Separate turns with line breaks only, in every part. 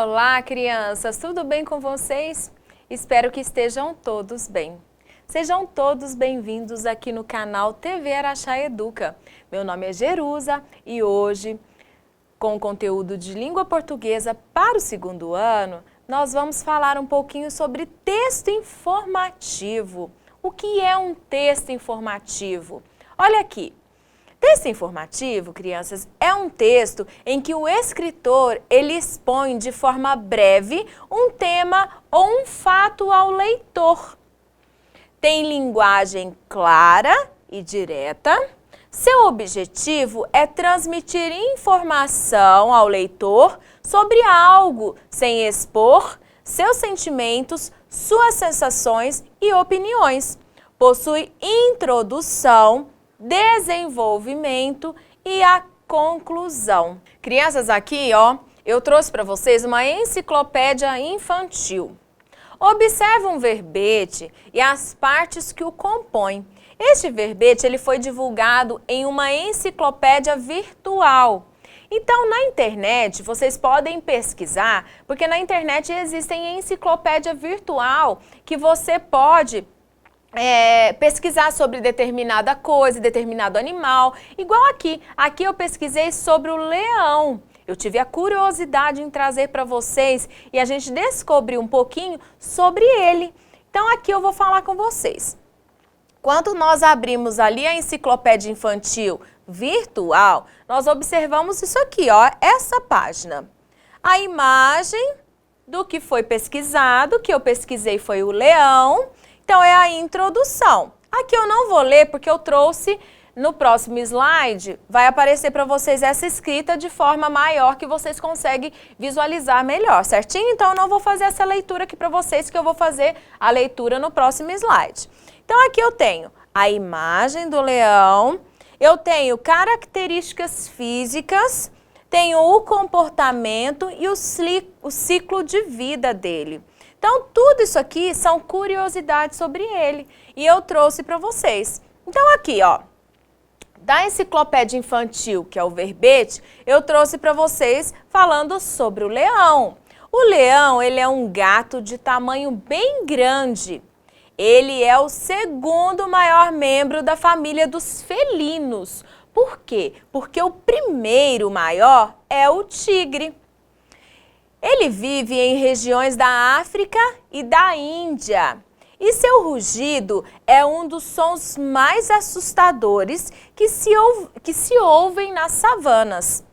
Olá, crianças! Tudo bem com vocês? Espero que estejam todos bem. Sejam todos bem-vindos aqui no canal TV Araxá Educa. Meu nome é Jerusa e hoje, com conteúdo de língua portuguesa para o segundo ano, nós vamos falar um pouquinho sobre texto informativo. O que é um texto informativo? Olha aqui. Texto informativo, crianças, é um texto em que o escritor ele expõe de forma breve um tema ou um fato ao leitor. Tem linguagem clara e direta. Seu objetivo é transmitir informação ao leitor sobre algo sem expor seus sentimentos, suas sensações e opiniões. Possui introdução, desenvolvimento e a conclusão. Crianças, aqui, ó, eu trouxe para vocês uma enciclopédia infantil. Observe um verbete e as partes que o compõem. Este verbete ele foi divulgado em uma enciclopédia virtual. Então, na internet, vocês podem pesquisar, porque na internet existem enciclopédia virtual que você pode pesquisar sobre determinada coisa, determinado animal, igual aqui. Aqui eu pesquisei sobre o leão. Eu tive a curiosidade em trazer para vocês e a gente descobriu um pouquinho sobre ele. Então aqui eu vou falar com vocês. Quando nós abrimos ali a enciclopédia infantil virtual, nós observamos isso aqui, ó, essa página. A imagem do que foi pesquisado, que eu pesquisei foi o leão. Então, é a introdução. Aqui eu não vou ler porque eu trouxe no próximo slide, vai aparecer para vocês essa escrita de forma maior que vocês conseguem visualizar melhor, certinho? Então, eu não vou fazer essa leitura aqui para vocês, que eu vou fazer a leitura no próximo slide. Então, aqui eu tenho a imagem do leão, eu tenho características físicas, tenho o comportamento e o ciclo de vida dele. Então, tudo isso aqui são curiosidades sobre ele e eu trouxe para vocês. Então, aqui, ó, da enciclopédia infantil, que é o verbete, eu trouxe para vocês falando sobre o leão. O leão, ele é um gato de tamanho bem grande. Ele é o segundo maior membro da família dos felinos. Por quê? Porque o primeiro maior é o tigre. Ele vive em regiões da África e da Índia. E seu rugido é um dos sons mais assustadores que se ouvem nas savanas.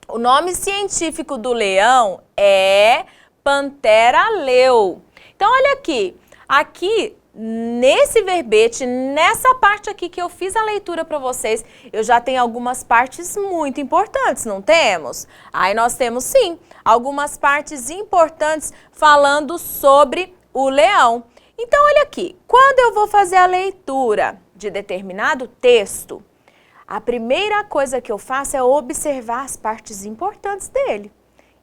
O nome científico do leão é Panthera leu. Então, olha aqui. Aqui, nesse verbete, nessa parte aqui que eu fiz a leitura para vocês, eu já tenho algumas partes muito importantes, não temos? Aí nós temos sim, algumas partes importantes falando sobre o leão. Então, olha aqui, quando eu vou fazer a leitura de determinado texto, a primeira coisa que eu faço é observar as partes importantes dele.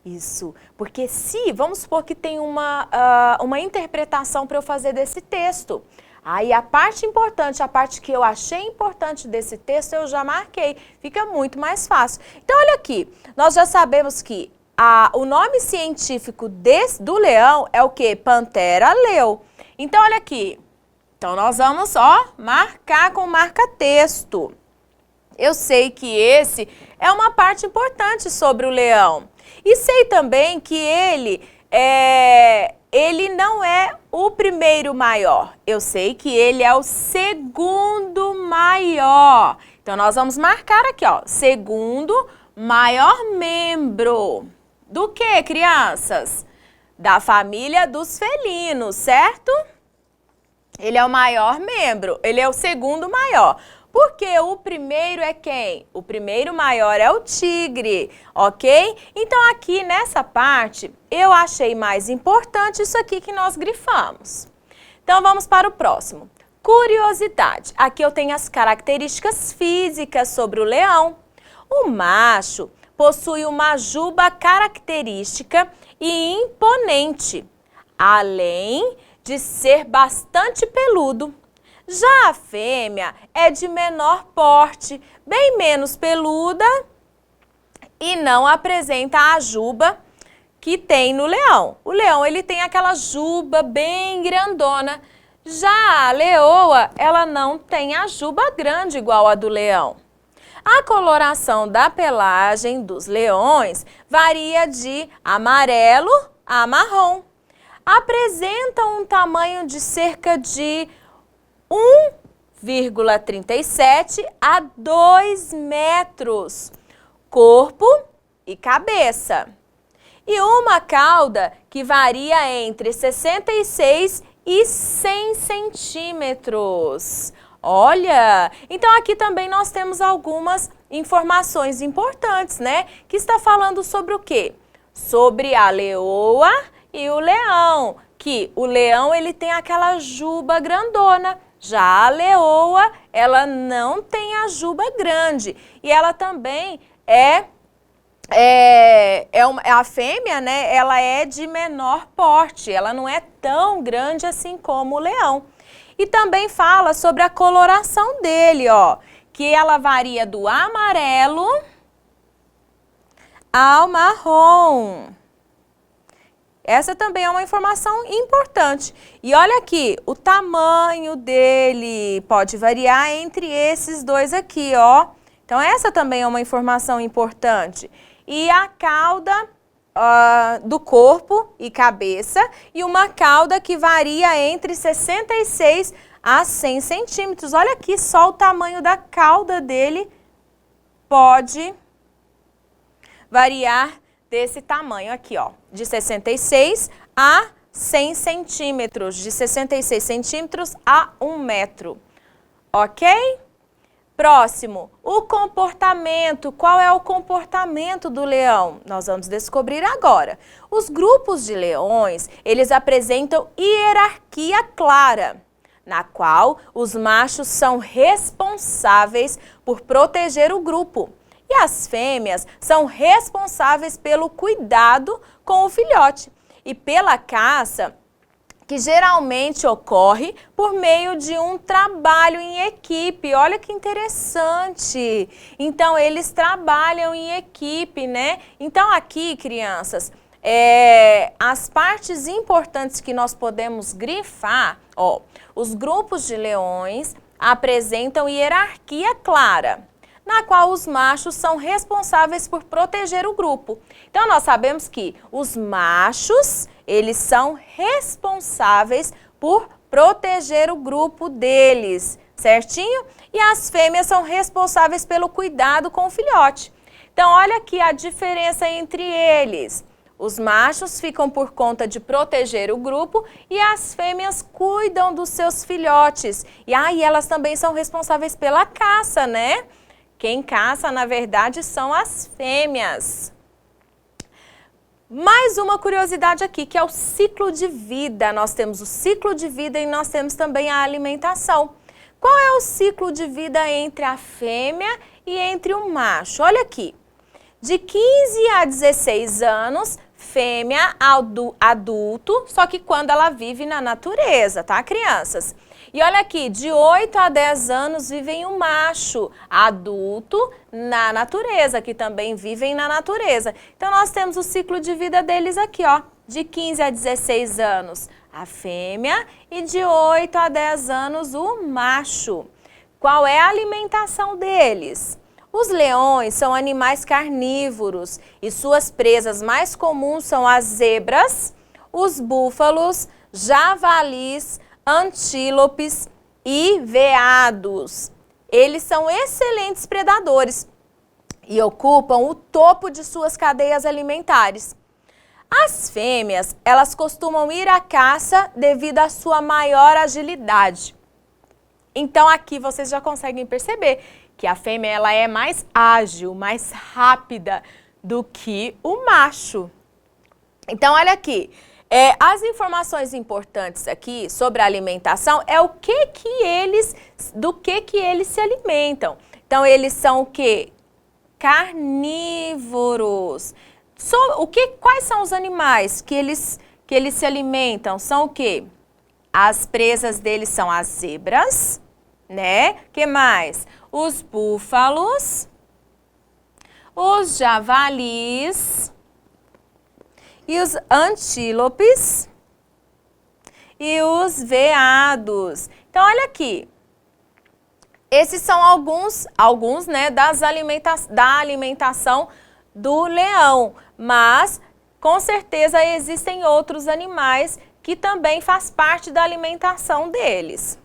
Isso, porque vamos supor que tem uma interpretação para eu fazer desse texto. Aí a parte importante, a parte que eu achei importante desse texto, eu já marquei. Fica muito mais fácil. Então, olha aqui, nós já sabemos que o nome científico do leão é o quê? Panthera leu. Então, olha aqui. Então, nós vamos, ó, marcar com marca-texto. Eu sei que esse é uma parte importante sobre o leão. E sei também que ele não é o primeiro maior. Eu sei que ele é o segundo maior. Então, nós vamos marcar aqui, ó, segundo maior membro. Do que, crianças? Da família dos felinos, certo? Ele é o maior membro, ele é o segundo maior. Porque o primeiro é quem? O primeiro maior é o tigre, ok? Então, aqui nessa parte, eu achei mais importante isso aqui que nós grifamos. Então, vamos para o próximo. Curiosidade. Aqui eu tenho as características físicas sobre o leão. O macho possui uma juba característica e imponente, além de ser bastante peludo. Já a fêmea é de menor porte, bem menos peluda e não apresenta a juba que tem no leão. O leão, ele tem aquela juba bem grandona. Já a leoa, ela não tem a juba grande igual a do leão. A coloração da pelagem dos leões varia de amarelo a marrom. Apresenta um tamanho de cerca de 1,37 a 2 metros, corpo e cabeça. E uma cauda que varia entre 66 e 100 centímetros. Olha, então aqui também nós temos algumas informações importantes, né? Que está falando sobre o quê? Sobre a leoa e o leão. Que o leão, ele tem aquela juba grandona. Já a leoa, ela não tem a juba grande. E ela também a fêmea, né? Ela é de menor porte. Ela não é tão grande assim como o leão. E também fala sobre a coloração dele, ó, que ela varia do amarelo ao marrom. Essa também é uma informação importante. E olha aqui, o tamanho dele pode variar entre esses dois aqui, ó. Então essa também é uma informação importante. E a cauda do corpo e cabeça, e uma cauda que varia entre 66 a 100 centímetros. Olha aqui, só o tamanho da cauda dele pode variar desse tamanho aqui, ó, de 66 a 100 centímetros, de 66 centímetros a 1 metro, ok? Próximo, o comportamento. Qual é o comportamento do leão? Nós vamos descobrir agora. Os grupos de leões, eles apresentam hierarquia clara, na qual os machos são responsáveis por proteger o grupo e as fêmeas são responsáveis pelo cuidado com o filhote e pela caça, que geralmente ocorre por meio de um trabalho em equipe. Olha que interessante! Então, eles trabalham em equipe, né? Então, aqui, crianças, as partes importantes que nós podemos grifar, ó, os grupos de leões apresentam hierarquia clara, na qual os machos são responsáveis por proteger o grupo. Então, nós sabemos que os machos, eles são responsáveis por proteger o grupo deles, certinho? E as fêmeas são responsáveis pelo cuidado com o filhote. Então, olha aqui a diferença entre eles. Os machos ficam por conta de proteger o grupo e as fêmeas cuidam dos seus filhotes. E aí elas também são responsáveis pela caça, né? Quem caça, na verdade, são as fêmeas. Mais uma curiosidade aqui, que é o ciclo de vida. Nós temos o ciclo de vida e nós temos também a alimentação. Qual é o ciclo de vida entre a fêmea e entre o macho? Olha aqui, de 15 a 16 anos, fêmea adulto, só que quando ela vive na natureza, tá, crianças? E olha aqui, de 8 a 10 anos vivem o macho adulto na natureza, que também vivem na natureza. Então, nós temos o ciclo de vida deles aqui, ó, de 15 a 16 anos a fêmea e de 8 a 10 anos o macho. Qual é a alimentação deles? Os leões são animais carnívoros e suas presas mais comuns são as zebras, os búfalos, javalis, antílopes e veados. Eles são excelentes predadores e ocupam o topo de suas cadeias alimentares. As fêmeas, elas costumam ir à caça devido à sua maior agilidade. Então aqui vocês já conseguem perceber que a fêmea ela é mais ágil, mais rápida do que o macho. Então olha aqui. As informações importantes aqui sobre a alimentação é do que eles se alimentam. Então, eles são o quê? Carnívoros. Quais são os animais que eles se alimentam? São o quê? As presas deles são as zebras, né? Que mais? Os búfalos, os javalis e os antílopes e os veados. Então, olha aqui. Esses são alguns né, da alimentação do leão, mas com certeza existem outros animais que também faz parte da alimentação deles.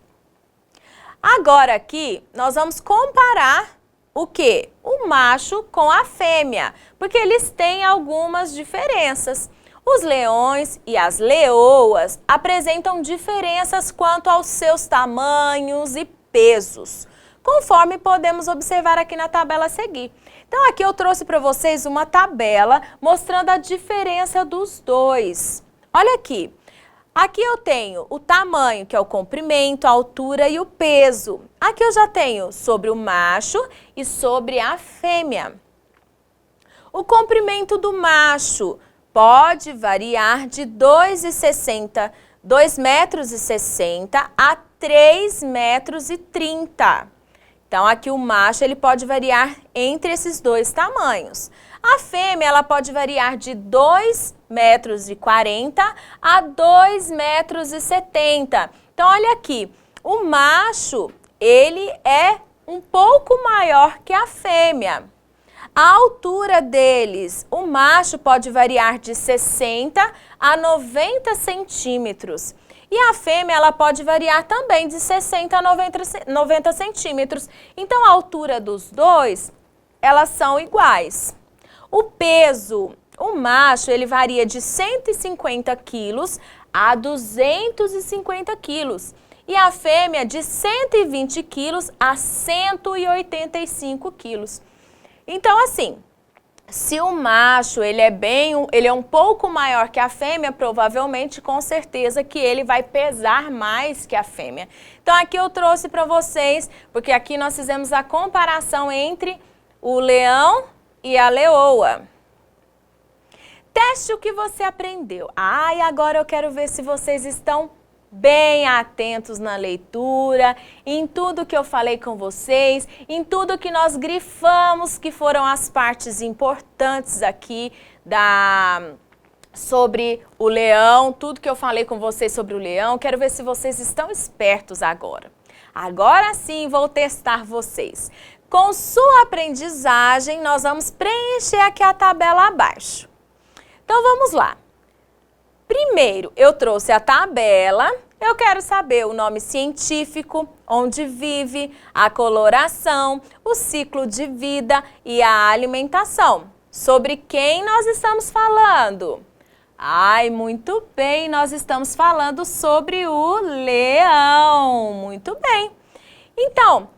Agora aqui nós vamos comparar o quê? O macho com a fêmea, porque eles têm algumas diferenças. Os leões e as leoas apresentam diferenças quanto aos seus tamanhos e pesos, conforme podemos observar aqui na tabela a seguir. Então aqui eu trouxe para vocês uma tabela mostrando a diferença dos dois. Olha aqui. Aqui eu tenho o tamanho, que é o comprimento, a altura e o peso. Aqui eu já tenho sobre o macho e sobre a fêmea. O comprimento do macho pode variar de 2,60 metros a 3,30 metros. Então, aqui o macho ele pode variar entre esses dois tamanhos. A fêmea ela pode variar de 2,40 metros a 2,70 metros. Então, olha aqui, o macho ele é um pouco maior que a fêmea. A altura deles, o macho pode variar de 60 a 90 centímetros. E a fêmea ela pode variar também de 60 a 90 centímetros. Então, a altura dos dois, elas são iguais. O peso, o macho, ele varia de 150 quilos a 250 quilos. E a fêmea de 120 quilos a 185 quilos. Então, assim, se o macho ele é um pouco maior que a fêmea, provavelmente, com certeza, que ele vai pesar mais que a fêmea. Então, aqui eu trouxe para vocês, porque aqui nós fizemos a comparação entre o leão e a leoa. Teste o que você aprendeu. E agora eu quero ver se vocês estão bem atentos na leitura, em tudo que eu falei com vocês, em tudo que nós grifamos, que foram as partes importantes aqui sobre o leão, tudo que eu falei com vocês sobre o leão. Quero ver se vocês estão espertos agora. Agora sim vou testar vocês. Com sua aprendizagem, nós vamos preencher aqui a tabela abaixo. Então vamos lá. Primeiro, eu trouxe a tabela. Eu quero saber o nome científico, onde vive, a coloração, o ciclo de vida e a alimentação. Sobre quem nós estamos falando? Muito bem, nós estamos falando sobre o leão. Muito bem. Então,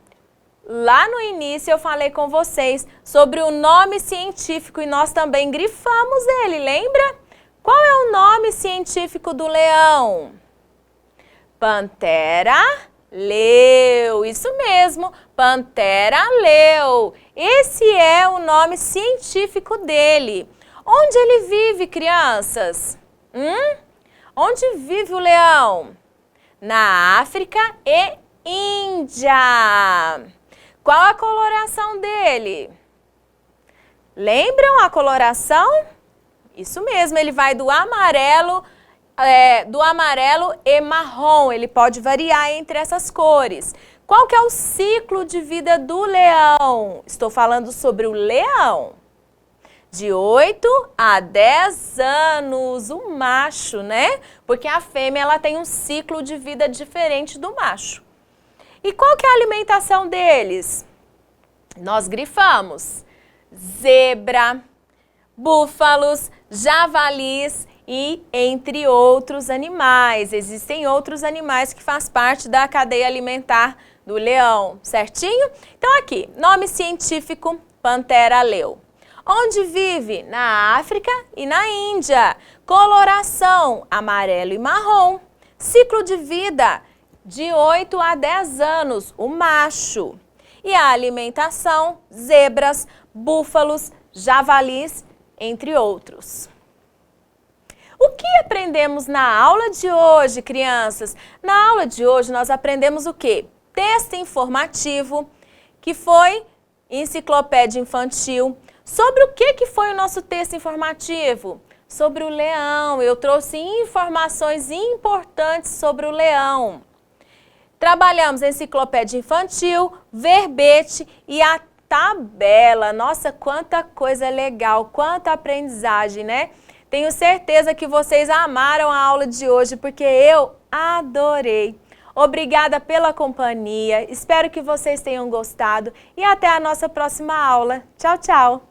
lá no início eu falei com vocês sobre o nome científico e nós também grifamos ele, lembra? Qual é o nome científico do leão? Pantera leu, isso mesmo, Pantera leu. Esse é o nome científico dele. Onde ele vive, crianças? Onde vive o leão? Na África e Índia. Qual a coloração dele? Lembram a coloração? Isso mesmo, ele vai do amarelo e marrom, ele pode variar entre essas cores. Qual que é o ciclo de vida do leão? Estou falando sobre o leão. De 8 a 10 anos, o macho, né? Porque a fêmea ela tem um ciclo de vida diferente do macho. E qual que é a alimentação deles? Nós grifamos zebra, búfalos, javalis e entre outros animais. Existem outros animais que fazem parte da cadeia alimentar do leão, certinho? Então aqui, nome científico, Pantera leu. Onde vive? Na África e na Índia. Coloração, amarelo e marrom. Ciclo de vida, de 8 a 10 anos, o macho. E a alimentação, zebras, búfalos, javalis, entre outros. O que aprendemos na aula de hoje, crianças? Na aula de hoje nós aprendemos o quê? Texto informativo, que foi enciclopédia infantil. Sobre o que foi o nosso texto informativo? sobre o leão. Eu trouxe informações importantes sobre o leão. Trabalhamos a enciclopédia infantil, verbete e a tabela. Nossa, quanta coisa legal, quanta aprendizagem, né? Tenho certeza que vocês amaram a aula de hoje, porque eu adorei. Obrigada pela companhia, espero que vocês tenham gostado e até a nossa próxima aula. Tchau, tchau!